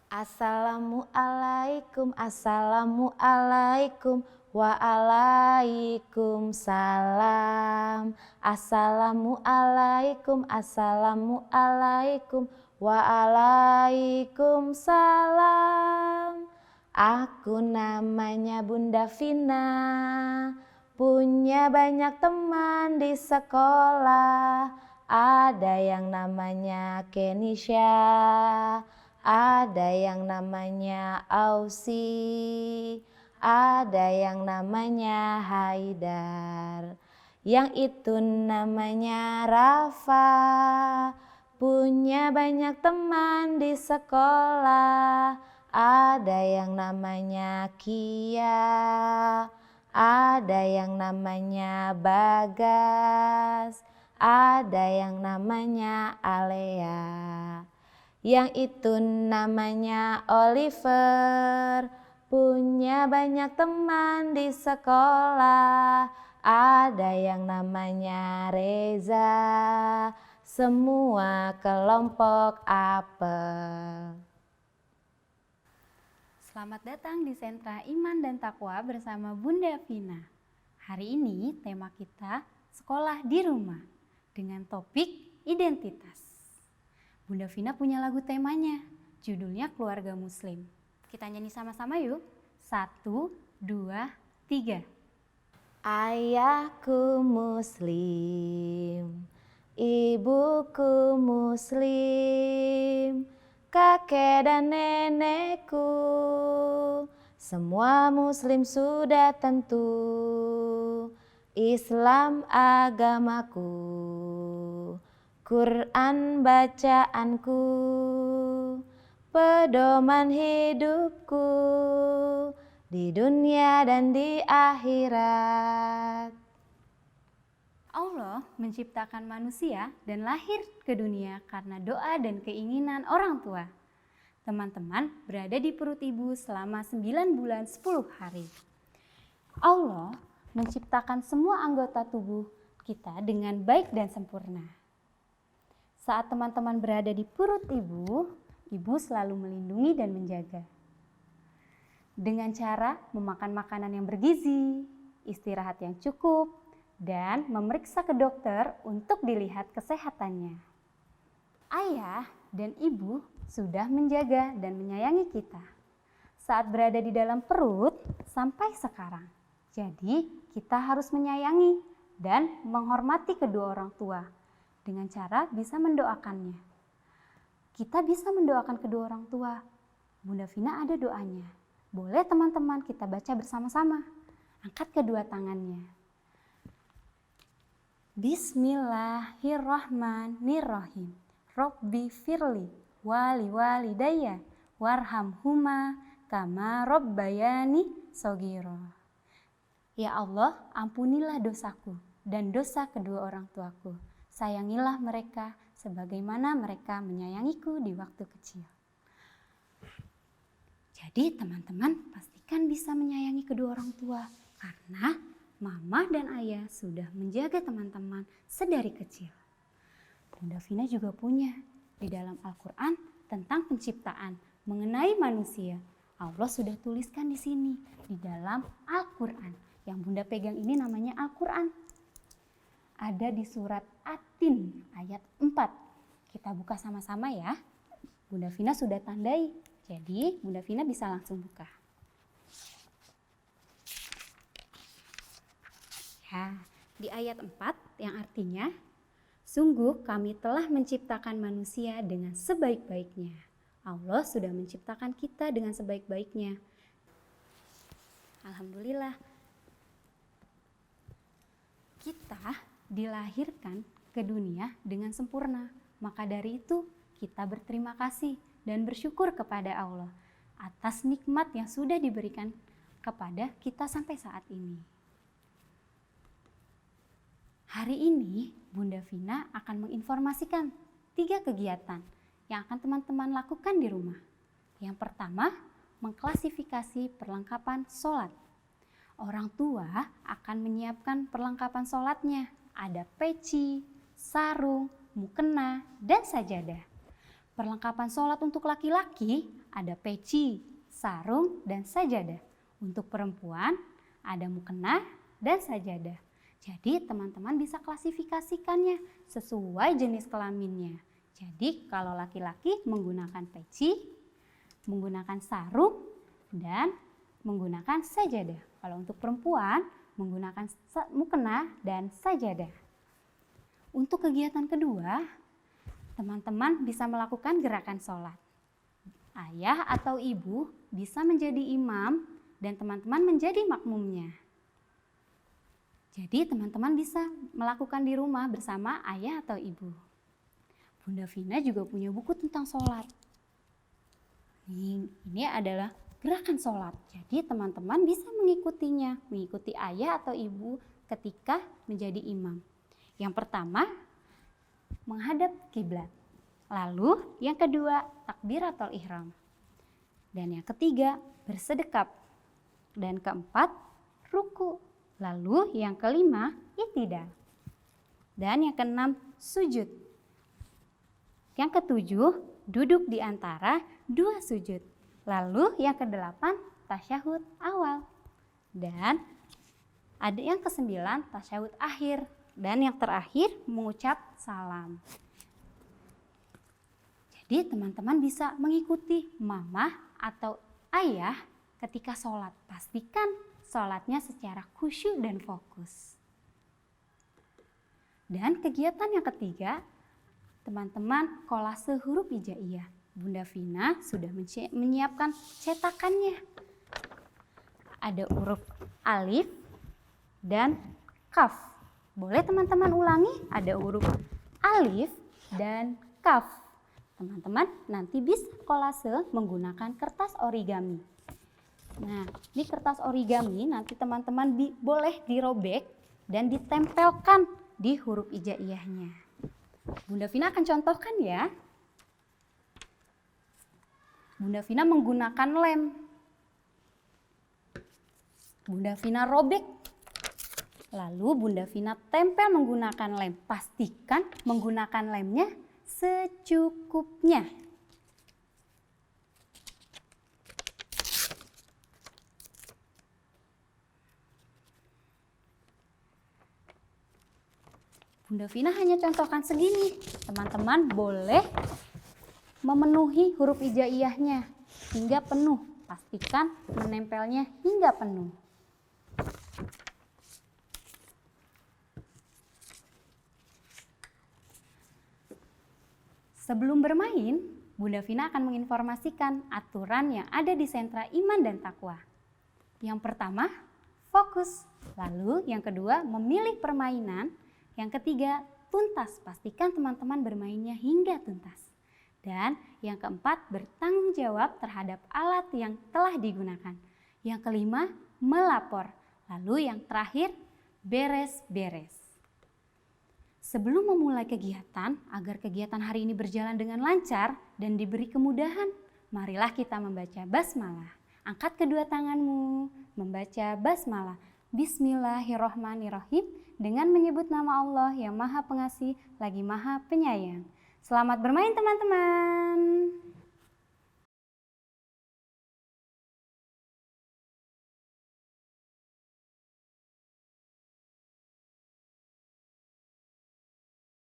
Assalamualaikum, assalamualaikum, waalaikumsalam. Assalamualaikum, assalamualaikum, waalaikumsalam. Aku namanya Bunda Vina, punya banyak teman di sekolah. Ada yang namanya Kenisha, ada yang namanya Ausi, ada yang namanya Haidar, yang itu namanya Rafa. Punya banyak teman di sekolah. Ada yang namanya Kia, ada yang namanya Bagas, ada yang namanya Alea, yang itu namanya Oliver. Punya banyak teman di sekolah. Ada yang namanya Reza. Semua kelompok apel. Selamat datang di Sentra Iman dan Takwa bersama Bunda Vina. Hari ini tema kita sekolah di rumah dengan topik identitas. Bunda Vina punya lagu temanya, judulnya Keluarga Muslim. Kita nyanyi sama-sama yuk. 1, 2, 3. Ayahku muslim, ibuku muslim, kakek dan nenekku semua muslim sudah tentu. Islam agamaku, Quran bacaanku, pedoman hidupku di dunia dan di akhirat. Allah menciptakan manusia dan lahir ke dunia karena doa dan keinginan orang tua. Teman-teman berada di perut ibu selama 9 bulan 10 hari. Allah menciptakan semua anggota tubuh kita dengan baik dan sempurna. Saat teman-teman berada di perut ibu, ibu selalu melindungi dan menjaga. Dengan cara memakan makanan yang bergizi, istirahat yang cukup, dan memeriksa ke dokter untuk dilihat kesehatannya. Ayah dan ibu sudah menjaga dan menyayangi kita saat berada di dalam perut sampai sekarang. Jadi kita harus menyayangi dan menghormati kedua orang tua dengan cara bisa mendoakannya. Kita bisa mendoakan kedua orang tua. Bunda Vina ada doanya. Boleh teman-teman kita baca bersama-sama. Angkat kedua tangannya. Bismillahirrahmanirrahim. Robbi firli wali walidayya warhamhuma kama robbayani shogiro. Ya Allah, ampunilah dosaku dan dosa kedua orang tuaku. Sayangilah mereka sebagaimana mereka menyayangiku di waktu kecil. Jadi teman-teman pastikan bisa menyayangi kedua orang tua karena mama dan ayah sudah menjaga teman-teman sedari kecil. Bunda Vina juga punya di dalam Al-Quran tentang penciptaan mengenai manusia. Allah sudah tuliskan di sini di dalam Al-Quran. Yang Bunda pegang ini namanya Al-Quran. Ada di surat At-Tin ayat 4. Kita buka sama-sama ya. Bunda Vina sudah tandai. Jadi Bunda Vina bisa langsung buka. Ya, di ayat 4 yang artinya, sungguh kami telah menciptakan manusia dengan sebaik-baiknya. Allah sudah menciptakan kita dengan sebaik-baiknya. Alhamdulillah. Kita dilahirkan ke dunia dengan sempurna. Maka dari itu kita berterima kasih dan bersyukur kepada Allah atas nikmat yang sudah diberikan kepada kita sampai saat ini. Hari ini Bunda Vina akan menginformasikan 3 kegiatan yang akan teman-teman lakukan di rumah. Yang pertama, mengklasifikasi perlengkapan sholat. Orang tua akan menyiapkan perlengkapan sholatnya. Ada peci, sarung, mukena, dan sajadah. Perlengkapan sholat untuk laki-laki ada peci, sarung, dan sajadah. Untuk perempuan ada mukena dan sajadah. Jadi teman-teman bisa klasifikasikannya sesuai jenis kelaminnya. Jadi kalau laki-laki menggunakan peci, menggunakan sarung, dan menggunakan sajadah. Kalau untuk perempuan menggunakan mukena dan sajadah. Untuk kegiatan kedua, teman-teman bisa melakukan gerakan sholat. Ayah atau ibu bisa menjadi imam dan teman-teman menjadi makmumnya. Jadi teman-teman bisa melakukan di rumah bersama ayah atau ibu. Bunda Vina juga punya buku tentang sholat. Ini adalah gerakan sholat. Jadi teman-teman bisa mengikutinya, mengikuti ayah atau ibu ketika menjadi imam. Yang pertama, menghadap kiblat. Lalu yang kedua, takbiratul ihram. Dan yang ketiga, bersedekap. Dan keempat, ruku. Lalu yang kelima, i'tidal. Dan yang keenam, sujud. Yang ketujuh, duduk di antara dua sujud. Lalu yang kedelapan, tasyahud awal. Dan ada yang kesembilan, tasyahud akhir. Dan yang terakhir, mengucap salam. Jadi teman-teman bisa mengikuti mama atau ayah ketika sholat. Pastikan sholatnya secara khusyuk dan fokus. Dan kegiatan yang ketiga, teman-teman kolase huruf hijaiyah. Bunda Vina sudah menyiapkan cetakannya. Ada huruf alif dan kaf. Boleh teman-teman ulangi, ada huruf alif dan kaf. Teman-teman nanti bisa kolase menggunakan kertas origami. Nah, di kertas origami nanti teman-teman boleh dirobek dan ditempelkan di huruf hijaiyahnya. Bunda Vina akan contohkan ya. Bunda Vina menggunakan lem. Bunda Vina robek. Lalu Bunda Vina tempel menggunakan lem. Pastikan menggunakan lemnya secukupnya. Bunda Vina hanya contohkan segini. Teman-teman boleh memenuhi huruf hijaiyahnya hingga penuh. Pastikan menempelnya hingga penuh. Sebelum bermain, Bunda Vina akan menginformasikan aturan yang ada di sentra iman dan takwa. Yang pertama, fokus. Lalu yang kedua, memilih permainan. Yang ketiga, tuntas. Pastikan teman-teman bermainnya hingga tuntas. Dan yang keempat, bertanggung jawab terhadap alat yang telah digunakan. Yang kelima, melapor. Lalu yang terakhir, beres-beres. Sebelum memulai kegiatan, agar kegiatan hari ini berjalan dengan lancar dan diberi kemudahan, marilah kita membaca basmalah. Angkat kedua tanganmu, membaca basmalah. Bismillahirrohmanirrohim, dengan menyebut nama Allah yang Maha Pengasih lagi Maha Penyayang. Selamat bermain teman-teman.